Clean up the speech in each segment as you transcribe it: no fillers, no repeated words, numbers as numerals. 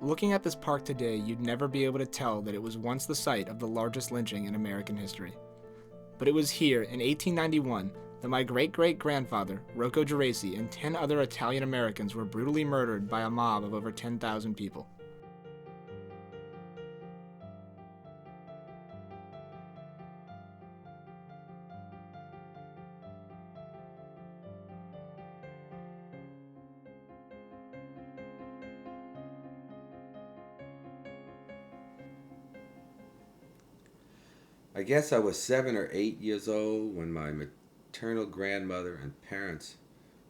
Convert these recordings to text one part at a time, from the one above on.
Looking at this park today, you'd never be able to tell that it was once the site of the largest lynching in American history. But it was here, in 1891, that my great-great-grandfather, Rocco Geraci, and 10 other Italian Americans were brutally murdered by a mob of over 10,000 people. I guess I was 7 or 8 years old when my maternal grandmother and parents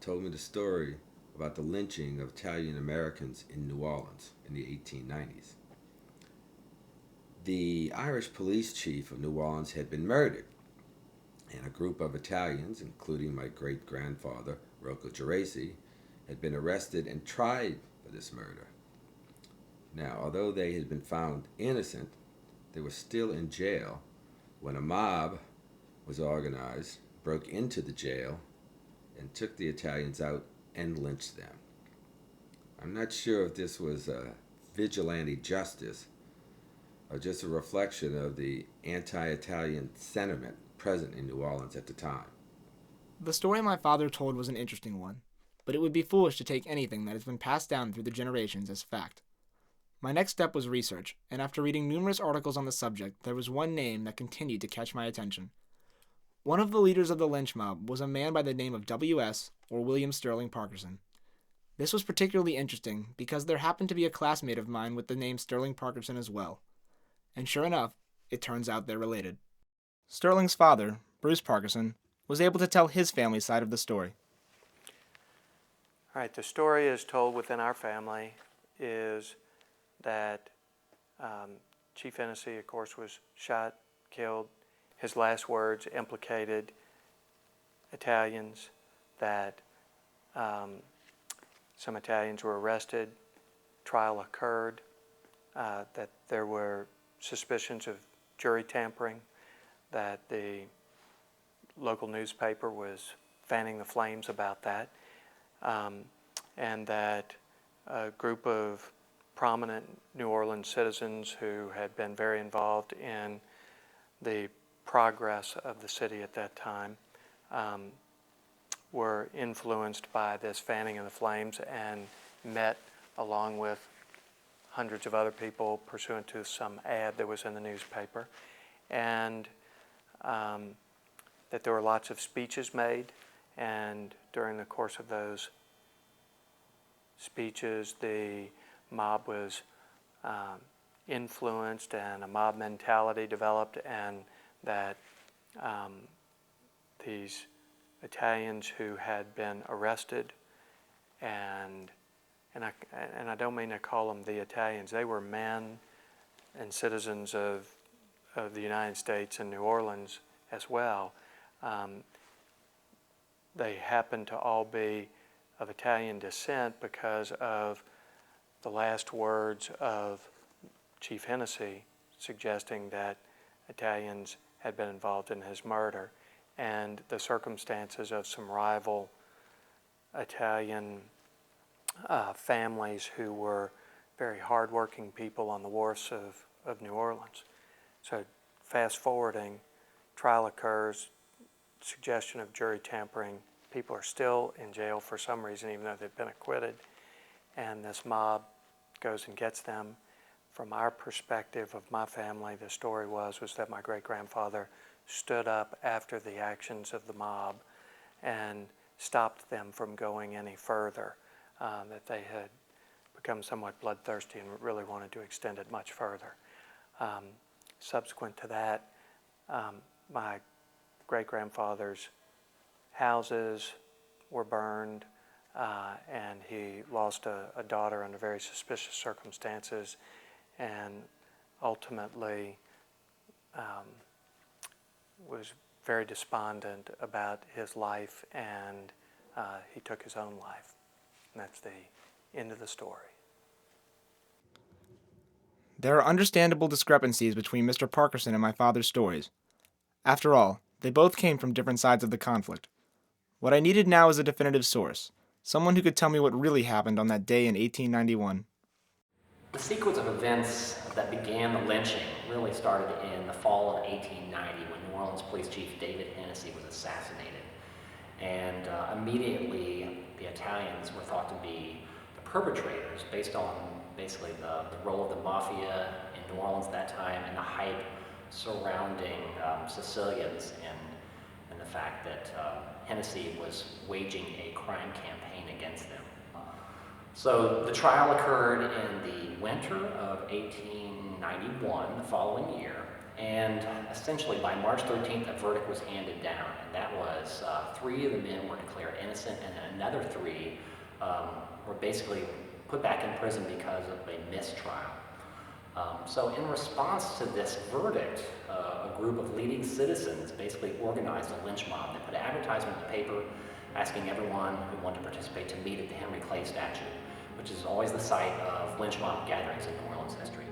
told me the story about the lynching of Italian Americans in New Orleans in the 1890s. The Irish police chief of New Orleans had been murdered, and a group of Italians, including my great grandfather, Rocco Geraci, had been arrested and tried for this murder. Now, although they had been found innocent, they were still in jail when a mob was organized, broke into the jail, and took the Italians out and lynched them. I'm not sure if this was vigilante justice or just a reflection of the anti-Italian sentiment present in New Orleans at the time. The story my father told was an interesting one, but it would be foolish to take anything that has been passed down through the generations as fact. My next step was research, and after reading numerous articles on the subject, there was one name that continued to catch my attention. One of the leaders of the lynch mob was a man by the name of W.S. or William Sterling Parkerson. This was particularly interesting because there happened to be a classmate of mine with the name Sterling Parkerson as well. And sure enough, it turns out they're related. Sterling's father, Bruce Parkerson, was able to tell his family side of the story. All right, the story is told within our family is that Chief Hennessy, of course, was shot, killed. His last words implicated Italians, that some Italians were arrested, trial occurred, that there were suspicions of jury tampering, that the local newspaper was fanning the flames about that, and that a group of prominent New Orleans citizens who had been very involved in the progress of the city at that time were influenced by this fanning of the flames and met along with hundreds of other people pursuant to some ad that was in the newspaper, and that there were lots of speeches made, and during the course of those speeches the mob was influenced and a mob mentality developed, and that these Italians who had been arrested, and I don't mean to call them the Italians, they were men and citizens of the United States and New Orleans as well. They happened to all be of Italian descent because of the last words of Chief Hennessy suggesting that Italians had been involved in his murder, and the circumstances of some rival Italian families who were very hardworking people on the wharfs of New Orleans. So fast forwarding, trial occurs, suggestion of jury tampering, people are still in jail for some reason even though they've been acquitted, and this mob goes and gets them. From our perspective of my family, the story was that my great-grandfather stood up after the actions of the mob and stopped them from going any further, that they had become somewhat bloodthirsty and really wanted to extend it much further. Subsequent to that, my great-grandfather's houses were burned, and he lost a daughter under very suspicious circumstances, and ultimately was very despondent about his life, and he took his own life. And that's the end of the story. There are understandable discrepancies between Mr. Parkerson and my father's stories. After all, they both came from different sides of the conflict. What I needed now is a definitive source, someone who could tell me what really happened on that day in 1891. The sequence of events that began the lynching really started in the fall of 1890 when New Orleans Police Chief David Hennessy was assassinated. And immediately the Italians were thought to be the perpetrators based on basically the role of the mafia in New Orleans at that time and the hype surrounding Sicilians and the fact that Hennessy was waging a crime campaign against them. So the trial occurred in the winter of 1891, the following year, and essentially by March 13th, a verdict was handed down, and that was 3 of the men were declared innocent, and another 3 were basically put back in prison because of a mistrial. So in response to this verdict, a group of leading citizens basically organized a lynch mob. They put an advertisement in the paper asking everyone who wanted to participate to meet at the Henry Clay statue, which is always the site of lynch mob gatherings in New Orleans history.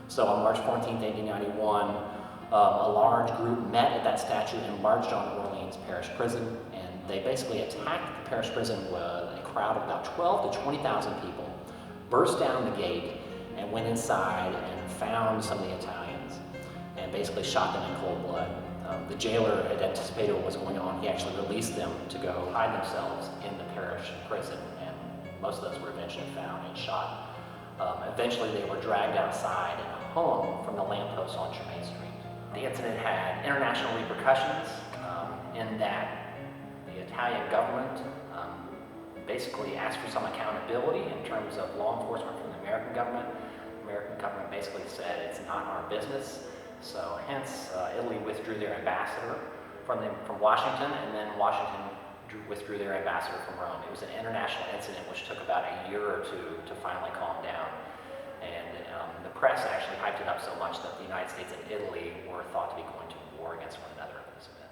So on March 14, 1891, a large group met at that statue and marched on Orleans Parish Prison, and they basically attacked the parish prison with a crowd of about 12 to 20,000 people, burst down the gate, and went inside and found some of the Italians, and basically shot them in cold blood. The jailer had anticipated what was going on. He actually released them to go hide themselves in the parish prison, and most of those were eventually found and shot. Eventually they were dragged outside and hung from the lamppost on Tremaine Street. The incident had international repercussions in that the Italian government basically asked for some accountability in terms of law enforcement from the American government. The American government basically said it's not our business. So hence, Italy withdrew their ambassador from Washington, and then Washington withdrew their ambassador from Rome. It was an international incident which took about a year or 2 to finally calm down. And the press actually hyped it up so much that the United States and Italy were thought to be going to war against one another at this event.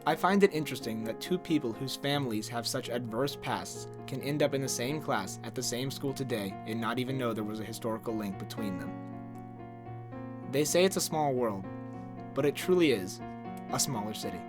I find it interesting that 2 people whose families have such adverse pasts can end up in the same class at the same school today and not even know there was a historical link between them. They say it's a small world, but it truly is a smaller city.